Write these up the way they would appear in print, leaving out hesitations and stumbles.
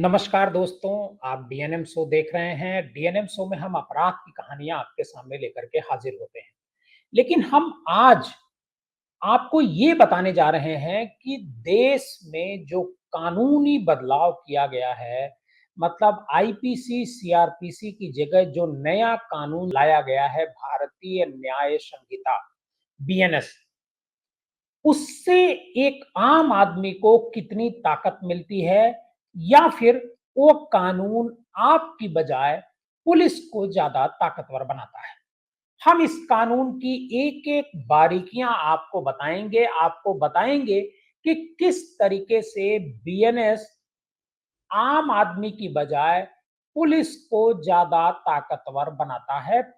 नमस्कार दोस्तों, आप डीएनएम शो देख रहे हैं। डीएनएम शो में हम अपराध की कहानियां आपके सामने लेकर के हाजिर होते हैं। लेकिन हम आज आपको ये बताने जा रहे हैं कि देश में जो कानूनी बदलाव किया गया है, मतलब आईपीसी, सीआरपीसी की जगह जो नया कानून लाया गया है, भारतीय न्याय संहिता, बीएनएस, उससे एक आम आदमी को कितनी ताकत मिलती है या फिर वो कानून आपकी बजाय पुलिस को ज्यादा ताकतवर बनाता है। हम इस कानून की एक-एक बारीकियां आपको बताएंगे कि किस तरीके से बीएनएस आम आदमी की बजाय पुलिस को ज्यादा ताकतवर बनाता है।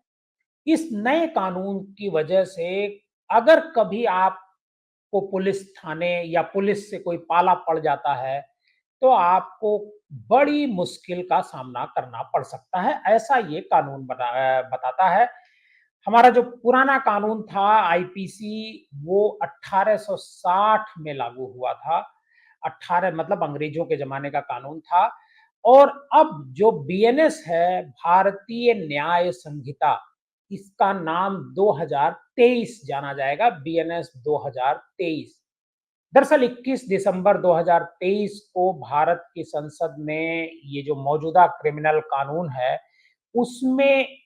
इस नए कानून की वजह से अगर कभी आपको पुलिस थाने या पुलिस से कोई पाला पड़ जाता है, तो आपको बड़ी मुश्किल का सामना करना पड़ सकता है, ऐसा ये कानून बताता है। हमारा जो पुराना कानून था आईपीसी, वो 1860 में लागू हुआ था। 18 मतलब अंग्रेजों के ज़माने का कानून था। और अब जो बीएनएस है, भारतीय न्याय संहिता, इसका नाम 2023 जाना जाएगा, बीएनएस 2023। दरअसल 21 दिसंबर 2023 को भारत की संसद ने ये जो मौजूदा क्रिमिनल कानून है, उसमें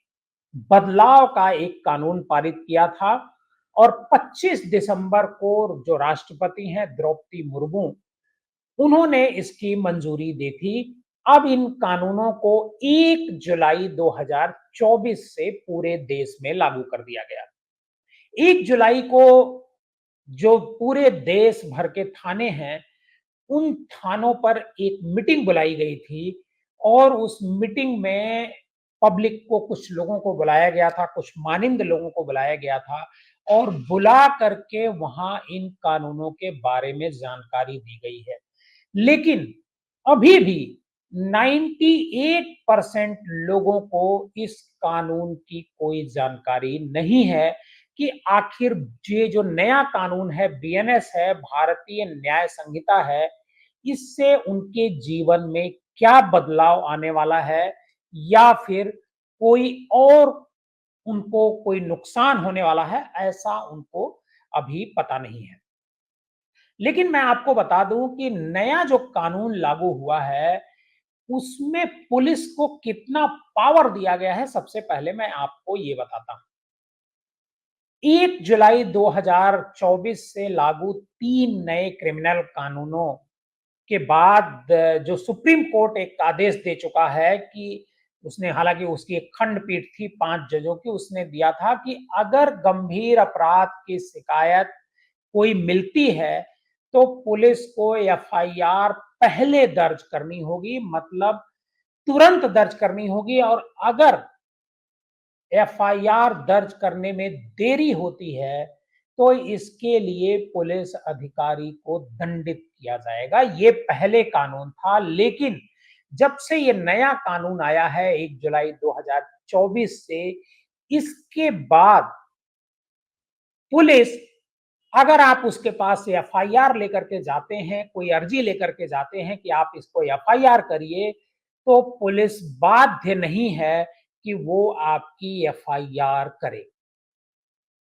बदलाव का एक कानून पारित किया था। और 25 दिसंबर को जो राष्ट्रपति हैं द्रौपदी मुर्मू, उन्होंने इसकी मंजूरी दी थी। अब इन कानूनों को 1 जुलाई 2024 से पूरे देश में लागू कर दिया गया। 1 जुलाई को जो पूरे देश भर के थाने हैं, उन थानों पर एक मीटिंग बुलाई गई थी। और उस मीटिंग में पब्लिक को, कुछ लोगों को बुलाया गया था, कुछ मानिंद लोगों को बुलाया गया था और बुला करके वहां इन कानूनों के बारे में जानकारी दी गई है। लेकिन अभी भी 98% लोगों को इस कानून की कोई जानकारी नहीं है कि आखिर ये जो नया कानून है, बीएनएस है, भारतीय न्याय संहिता है, इससे उनके जीवन में क्या बदलाव आने वाला है या फिर कोई और उनको कोई नुकसान होने वाला है, ऐसा उनको अभी पता नहीं है। लेकिन मैं आपको बता दूं कि नया जो कानून लागू हुआ है, उसमें पुलिस को कितना पावर दिया गया है, सबसे पहले मैं आपको ये बताता हूं। 1 जुलाई 2024 से लागू 3 नए क्रिमिनल कानूनों के बाद जो सुप्रीम कोर्ट एक आदेश दे चुका है कि उसने, हालांकि उसकी एक खंडपीठ थी 5 जजों की, उसने दिया था कि अगर गंभीर अपराध की शिकायत कोई मिलती है, तो पुलिस को एफआईआर पहले दर्ज करनी होगी, मतलब तुरंत दर्ज करनी होगी। और अगर एफआईआर दर्ज करने में देरी होती है, तो इसके लिए पुलिस अधिकारी को दंडित किया जाएगा। ये पहले कानून था, लेकिन जब से ये नया कानून आया है 1 जुलाई 2024 से, इसके बाद पुलिस, अगर आप उसके पास से एफआईआर लेकर के जाते हैं, कोई अर्जी लेकर के जाते हैं कि आप इसको एफआईआर करिए, तो पुलिस बाध्य नहीं है कि वो आपकी एफआईआर करे।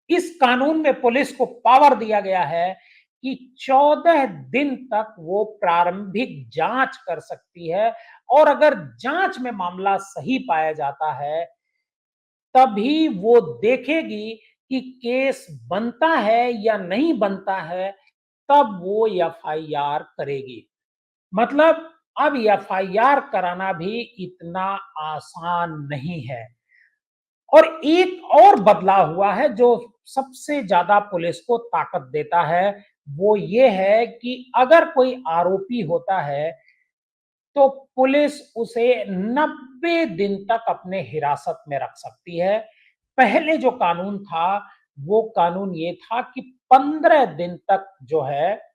इस कानून में पुलिस को पावर दिया गया है कि 14 दिन तक वो प्रारंभिक जांच कर सकती है। और अगर जांच में मामला सही पाया जाता है, तभी वो देखेगी कि केस बनता है या नहीं बनता है, तब वो एफआईआर करेगी। मतलब अब एफआईआर कराना भी इतना आसान नहीं है। और एक और बदलाव हुआ है जो सबसे ज्यादा पुलिस को ताकत देता है, वो ये है कि अगर कोई आरोपी होता है, तो पुलिस उसे 90 दिन तक अपने हिरासत में रख सकती है। पहले जो कानून था, वो कानून ये था कि 15 दिन तक जो है,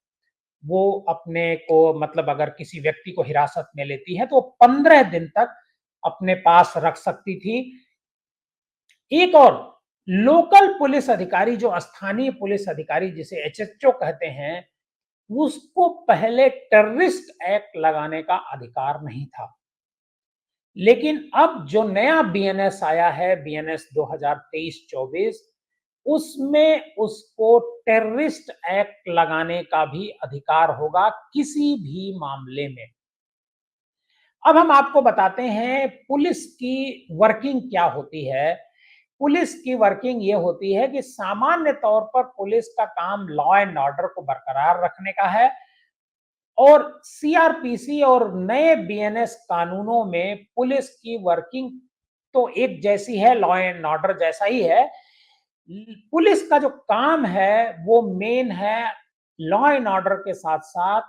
वो अपने को, मतलब अगर किसी व्यक्ति को हिरासत में लेती है, तो 15 दिन तक अपने पास रख सकती थी। एक और, लोकल पुलिस अधिकारी, जो स्थानीय पुलिस अधिकारी जिसे एचएचओ कहते हैं, उसको पहले टेररिस्ट एक्ट लगाने का अधिकार नहीं था। लेकिन अब जो नया बीएनएस आया है, बीएनएस 2023-24, उसमें उसको टेररिस्ट एक्ट लगाने का भी अधिकार होगा किसी भी मामले में। अब हम आपको बताते हैं पुलिस की वर्किंग क्या होती है। पुलिस की वर्किंग ये होती है कि सामान्य तौर पर पुलिस का काम लॉ एंड ऑर्डर को बरकरार रखने का है और सीआरपीसी और नए बीएनएस कानूनों में पुलिस की वर्किंग तो एक जैसी है, लॉ एंड ऑर्डर जैसा ही है। पुलिस का जो काम है वो मेन है लॉ एंड ऑर्डर के साथ-साथ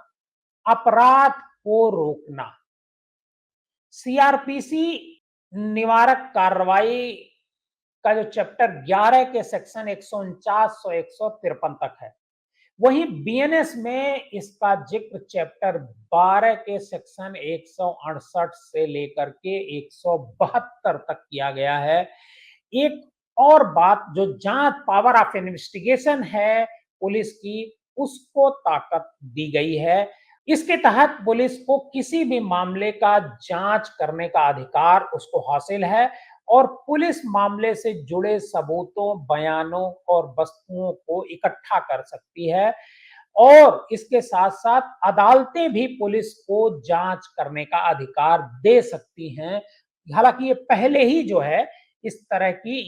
अपराध को रोकना। सीआरपीसी निवारक कार्रवाई का जो चैप्टर 11 के सेक्शन 149 से 153 तक है, वहीं बीएनएस में इसका जिक्र चैप्टर 12 के सेक्शन 168 से लेकर के 172 तक किया गया है। एक और बात, जो जांच पावर ऑफ इन्वेस्टिगेशन है पुलिस की, उसको ताकत दी गई है। इसके तहत पुलिस को किसी भी मामले का जांच करने का अधिकार उसको हासिल है और पुलिस मामले से जुड़े सबूतों, बयानों और वस्तुओं को इकट्ठा कर सकती है और इसके साथ-साथ अदालतें भी पुलिस को जांच करने का अधिकार दे सकती हैं। हालाँकि ये पहले ही जो है इस तरह की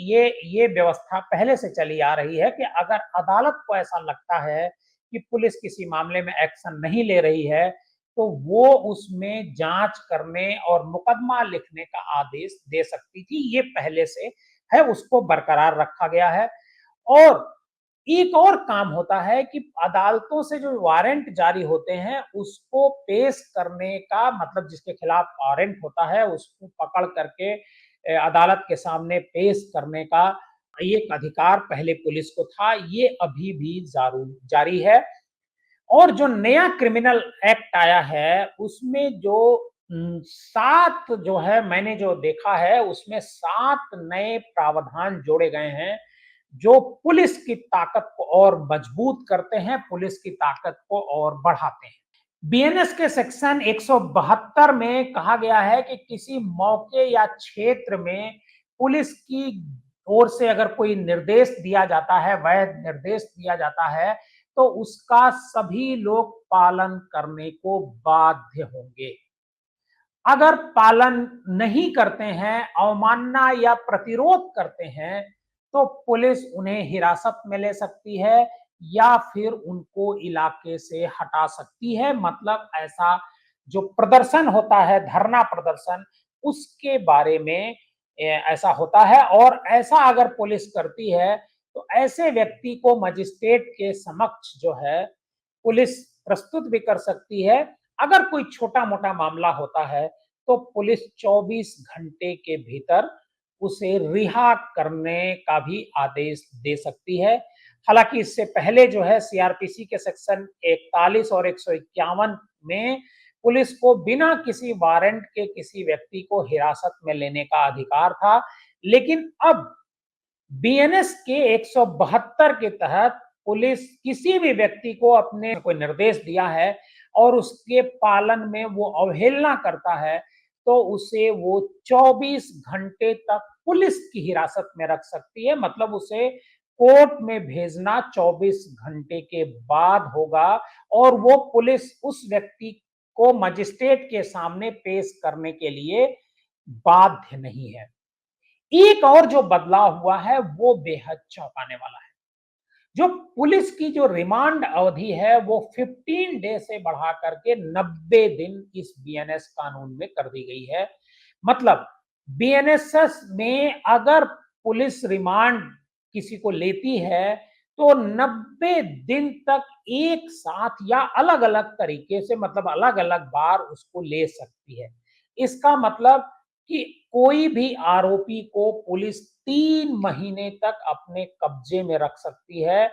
ये व्यवस्था पहले से चली आ रही है कि अगर अदालत को ऐसा लगता है कि पुलिस किसी मामले में एक्शन नहीं ले रही है, तो वो उसमें जांच करने और मुकदमा लिखने का आदेश दे सकती थी। ये पहले से है, उसको बरकरार रखा गया है। और एक और काम होता है कि अदालतों से जो वारंट जारी होते हैं, उसको पेश करने का, मतलब जिसके खिलाफ वारंट होता है, उसको पकड़ करके अदालत के सामने पेश करने का एक अधिकार पहले पुलिस को था, ये अभी भी जारी है। और जो नया क्रिमिनल एक्ट आया है, उसमें जो 7 जो है, मैंने जो देखा है, उसमें 7 नए प्रावधान जोड़े गए हैं, जो पुलिस की ताकत को और मजबूत करते हैं, पुलिस की ताकत को और बढ़ाते हैं। बीएनएस के सेक्शन 172 में कहा गया है कि किसी मौके या क्षेत्र में पुलिस की ओर से अगर कोई निर्देश दिया जाता है, वैध निर्देश दिया जाता है, तो उसका सभी लोग पालन करने को बाध्य होंगे। अगर पालन नहीं करते हैं, अवमानना या प्रतिरोध करते हैं, तो पुलिस उन्हें हिरासत में ले सकती है या फिर उनको इलाके से हटा सकती है। मतलब ऐसा जो प्रदर्शन होता है, धरना प्रदर्शन, उसके बारे में ऐसा होता है और ऐसा अगर पुलिस करती है, तो ऐसे व्यक्ति को मजिस्ट्रेट के समक्ष जो है पुलिस प्रस्तुत भी कर सकती है। अगर कोई छोटा-मोटा मामला होता है, तो पुलिस 24 घंटे के भीतर उसे रिहा करने का भी आदेश दे सकती है। हालाँकि इससे पहले जो है सीआरपीसी के सेक्शन 41 और 151 में पुलिस को बिना किसी वारंट के किसी व्यक्ति को हिरासत में लेने का अधिकार था। लेकिन अब बीएनएस के 172 के तहत पुलिस किसी भी व्यक्ति को अपने कोई निर्देश दिया है और उसके पालन में वो अवहेलना करता है, तो उसे वो 24 घंटे तक पुलिस की हिरासत में रख सकती है। मतलब उसे कोर्ट में भेजना 24 घंटे के बाद होगा और वो पुलिस उस व्यक्ति को मजिस्ट्रेट के सामने पेश करने के लिए बाध्य नहीं है। एक और जो बदलाव हुआ है वो बेहद चौंकाने वाला है। जो पुलिस की जो रिमांड अवधि है वो 15 डे से बढ़ा करके 90 दिन इस बीएनएस कानून में कर दी गई है। मतलब बीएनएसएस में अगर पुलिस रिमांड किसी को लेती है, तो 90 दिन तक एक साथ या अलग-अलग तरीके से, मतलब अलग-अलग बार उसको ले सकती है। इसका मतलब कि कोई भी आरोपी को पुलिस 3 महीने तक अपने कब्जे में रख सकती है।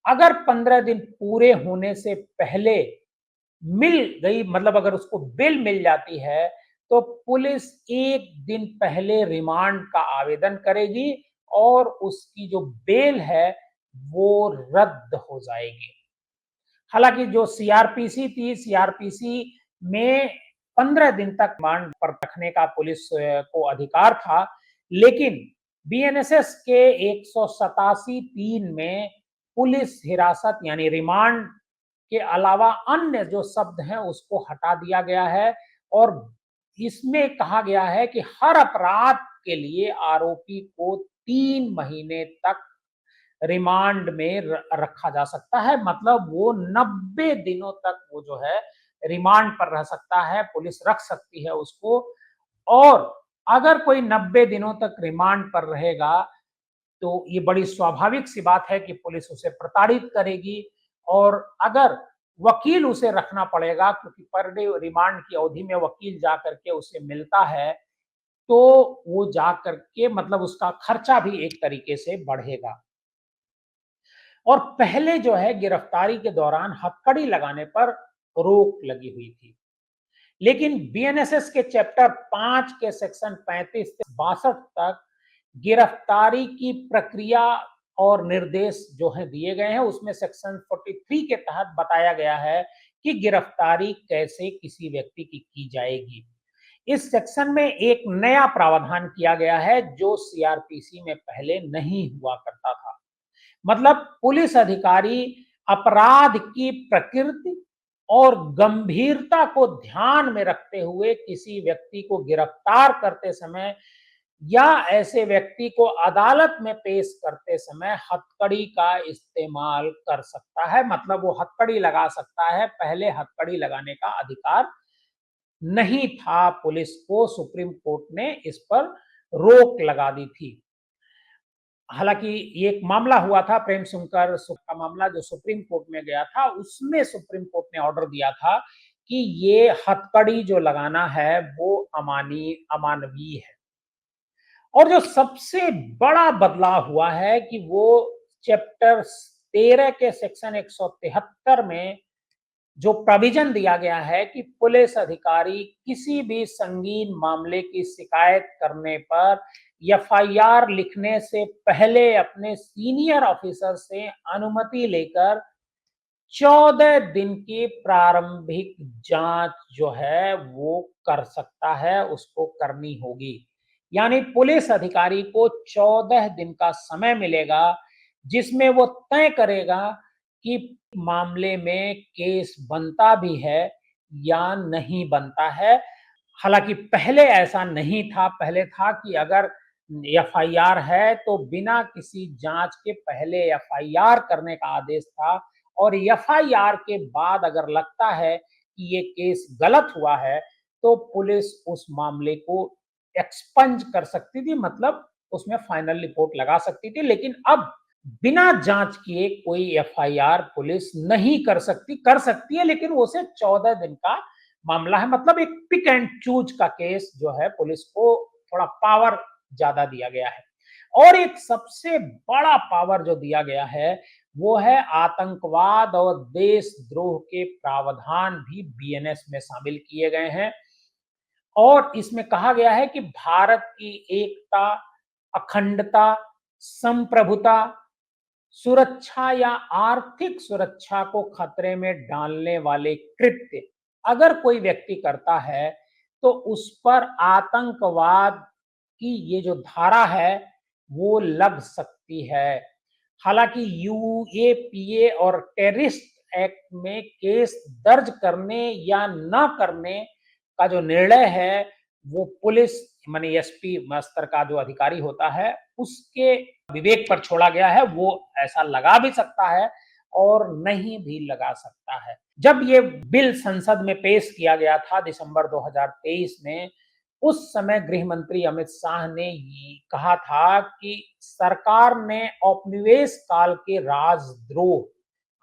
अगर 15 दिन पूरे होने से पहले मिल गई, मतलब अगर उसको बेल मिल जाती है, तो पुलिस 1 दिन पहले रिमांड का आवेदन करेगी और उसकी जो बेल है वो रद्द हो जाएगी। हालाँकि जो सीआरपीसी थी, सीआरपीसी में 15 दिन तक रिमांड पर रखने का पुलिस को अधिकार था, लेकिन बीएनएसएस के 187(3) में पुलिस हिरासत यानी रिमांड के अलावा अन्य जो शब्द हैं उसको हटा दिया गया है और इसमें कहा गया है कि हर अपराध के लिए आरोपी को 3 महीने तक रिमांड में रखा जा सकता है, मतलब वो 90 दिनों तक वो जो है रिमांड पर रह सकता है, पुलिस रख सकती है उसको। और अगर कोई 90 दिनों तक रिमांड पर रहेगा तो ये बड़ी स्वाभाविक सी बात है कि पुलिस उसे प्रताड़ित करेगी और अगर वकील उसे रखना पड़ेगा क्योंकि पर डे रिमांड की अवधि में वकील जा करके उसे मिलता है, तो वो जा करके मतलब उसका खर्चा भी एक तरीके से बढ़ेगा। और पहले जो है गिरफ्तारी के दौरान हथकड़ी लगाने पर रोक लगी हुई थी। लेकिन बीएनएसएस के चैप्टर 5 के सेक्शन 35 से 62 तक गिरफ्तारी की प्रक्रिया और निर्देश जो है दिए गए हैं, उसमें सेक्शन 43 के तहत बताया गया है कि गिरफ्तारी कैसे किसी व्यक्ति की जाएगी। इस सेक्शन में एक नया प्रावधान किया गया है जो सीआरपीसी में पहले नहीं हुआ करता था। मतलब पुलिस अधिकारी अपराध की प्रकृति और गंभीरता को ध्यान में रखते हुए किसी व्यक्ति को गिरफ्तार करते समय या ऐसे व्यक्ति को अदालत में पेश करते समय हथकड़ी का इस्तेमाल कर सकता है, मतलब वो हथकड़ी लगा सकता है। पहले हथकड़ी लगाने का अधिकार नहीं था पुलिस को, सुप्रीम कोर्ट ने इस पर रोक लगा दी थी। हालांकि ये एक मामला हुआ था प्रेम सुनकर का मामला जो सुप्रीम कोर्ट में गया था, उसमें सुप्रीम कोर्ट ने ऑर्डर दिया था कि ये हथकड़ी जो लगाना है वो अमानवीय है। और जो सबसे बड़ा बदलाव हुआ है कि वो चैप्टर 13 के सेक्शन 173 में जो प्रोविजन दिया गया है कि पुलिस अधिकारी किसी भी संगीन मामले की शिकायत करने पर एफआईआर लिखने से पहले अपने सीनियर ऑफिसर से अनुमति लेकर 14 दिन की प्रारंभिक जांच जो है वो कर सकता है, उसको करनी होगी। यानी पुलिस अधिकारी को 14 दिन का समय मिलेगा जिसमें वो तय करेगा कि मामले में केस बनता भी है या नहीं बनता है। हालांकि पहले ऐसा नहीं था, पहले था कि अगर एफआईआर है तो बिना किसी जांच के पहले एफआईआर करने का आदेश था और एफआईआर के बाद अगर लगता है कि ये केस गलत हुआ है तो पुलिस उस मामले को एक्सपंज कर सकती थी, मतलब उसमें फाइनल रिपोर्ट लगा सकती थी। लेकिन अब बिना जांच किए कोई एफआईआर पुलिस नहीं कर सकती है, लेकिन उसे 14 दिन का मामला है, मतलब एक पिक एंड चूज का केस जो है पुलिस को थोड़ा पावर ज्यादा दिया गया है। और एक सबसे बड़ा पावर जो दिया गया है वो है आतंकवाद और देशद्रोह के प्रावधान भी बीएनएस में शामिल किए गए हैं और इसमें कहा गया है कि भारत की एकता, अखंडता, संप्रभुता, सुरक्षा या आर्थिक सुरक्षा को खतरे में डालने वाले कृत्य अगर कोई व्यक्ति करता है तो उस पर आतंकवाद की ये जो धारा है वो लग सकती है। हालांकि यूएपीए और टेररिस्ट एक्ट में केस दर्ज करने या न करने का जो निर्णय है वो पुलिस माने एसपी स्तर का जो अधिकारी होता है उसके विवेक पर छोड़ा गया है। वो ऐसा लगा भी सकता है और नहीं भी लगा सकता है। जब ये बिल संसद में पेश किया गया था दिसंबर 2023 में, उस समय गृह मंत्री अमित शाह ने ये कहा था कि सरकार ने औपनिवेश काल के राजद्रोह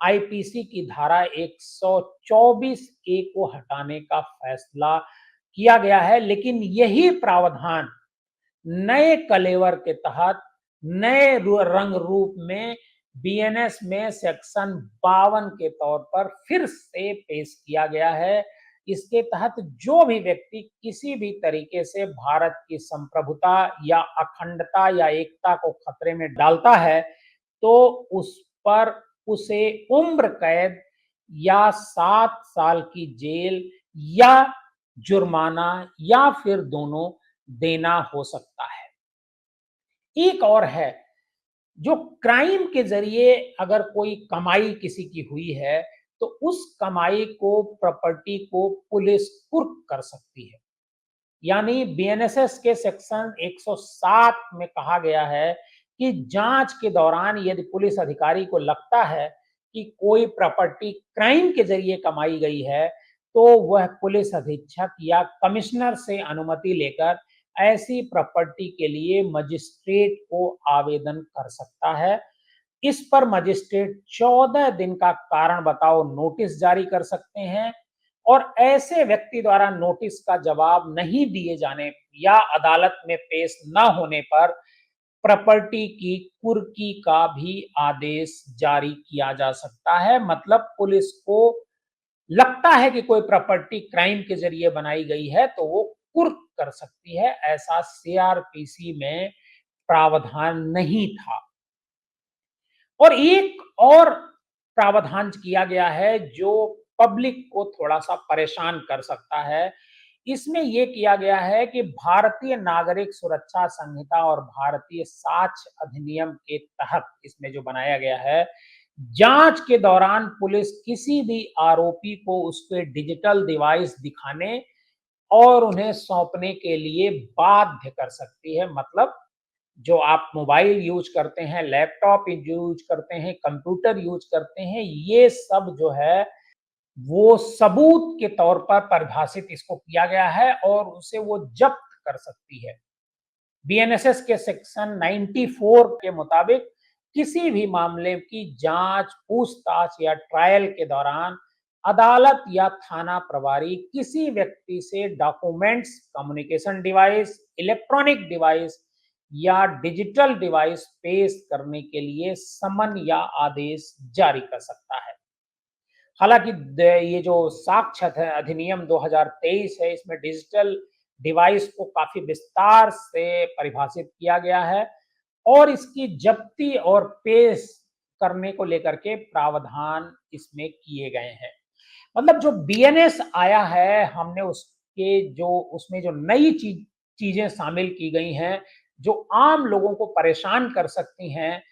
आईपीसी की धारा 124 ए को हटाने का फैसला किया गया है, लेकिन यही प्रावधान नए कलेवर के तहत नए रंग रूप में बीएनएस में सेक्शन 52 के तौर पर फिर से पेश किया गया है। इसके तहत जो भी व्यक्ति किसी भी तरीके से भारत की संप्रभुता या अखंडता या एकता को खतरे में डालता है तो उस पर उसे उम्र कैद या 7 साल की जेल या जुर्माना या फिर दोनों देना हो सकता है। एक और है, जो क्राइम के ज़रिए अगर कोई कमाई किसी की हुई है, तो उस कमाई को, प्रॉपर्टी को पुलिस कुर्क कर सकती है। यानी बीएनएसएस के सेक्शन 107 में कहा गया है कि जांच के दौरान यदि पुलिस अधिकारी को लगता है कि कोई प्रॉपर्टी क्राइम के जरिए कमाई गई है, तो वह पुलिस अधीक्षक या कमिश्नर से अनुमति लेकर ऐसी प्रॉपर्टी के लिए मजिस्ट्रेट को आवेदन कर सकता है। इस पर मजिस्ट्रेट 14 दिन का कारण बताओ नोटिस जारी कर सकते हैं और ऐसे व्यक्ति द्वारा नोटिस का जवाब नहीं दिए जाने या अदालत में पेश न होने पर प्रॉपर्टी की कुर्की का भी आदेश जारी किया जा सकता है। मतलब पुलिस को लगता है कि कोई प्रॉपर्टी क्राइम के जरिए बनाई गई है, तो वो कुर्क कर सकती है। ऐसा सीआरपीसी में प्रावधान नहीं था। और एक और प्रावधान किया गया है जो पब्लिक को थोड़ा-सा परेशान कर सकता है। इसमें ये किया गया है कि भारतीय नागरिक सुरक्षा संहिता और भारतीय साक्ष्य अधिनियम के तहत इसमें जो बनाया गया है, जांच के दौरान पुलिस किसी भी आरोपी को उसके डिजिटल डिवाइस दिखाने और उन्हें सौंपने के लिए बाध्य कर सकती है। मतलब जो आप मोबाइल यूज़ करते हैं, लैपटॉप यूज़ करते हैं, कंप्यूटर यूज़ करते हैं, ये सब जो है वो सबूत के तौर पर परिभाषित इसको किया गया है और उसे वो जब्त कर सकती है। बीएनएसएस के सेक्शन 94 के मुताबिक किसी भी मामले की जांच, पूछताछ या ट्रायल के दौरान अदालत या थाना प्रभारी किसी व्यक्ति से documents, communication device, electronic device या डिजिटल डिवाइस पेश करने के लिए समन या आदेश जारी कर सकता है। हालाँकि ये जो साक्ष्य अधिनियम 2023 है, इसमें डिजिटल डिवाइस को काफ़ी विस्तार से परिभाषित किया गया है और इसकी जब्ती और पेश करने को लेकर के प्रावधान इसमें किए गए हैं। मतलब जो बीएनएस आया है, हमने उसके जो उसमें जो नई चीज़ें शामिल की गई हैं, जो आम लोगों को परेशान कर सकती हैं,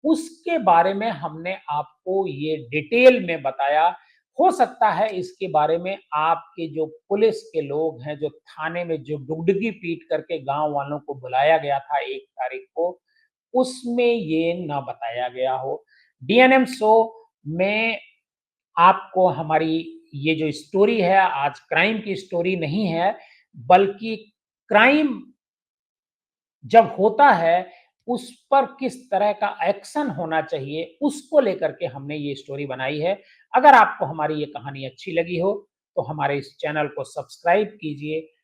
उसके बारे में हमने आपको ये डिटेल में बताया। हो सकता है इसके बारे में आपके जो पुलिस के लोग हैं, जो थाने में जो डुगडुगी पीट करके गाँव वालों को बुलाया गया था 1 तारीख को, उसमें ये ना बताया गया हो। डीएनएम शो में आपको हमारी ये जो स्टोरी है, आज क्राइम की स्टोरी नहीं है, बल्कि क्राइम जब होता है, उस पर किस तरह का एक्शन होना चाहिए, उसको लेकर के हमने ये स्टोरी बनाई है। अगर आपको हमारी ये कहानी अच्छी लगी हो, तो हमारे इस चैनल को सब्सक्राइब कीजिए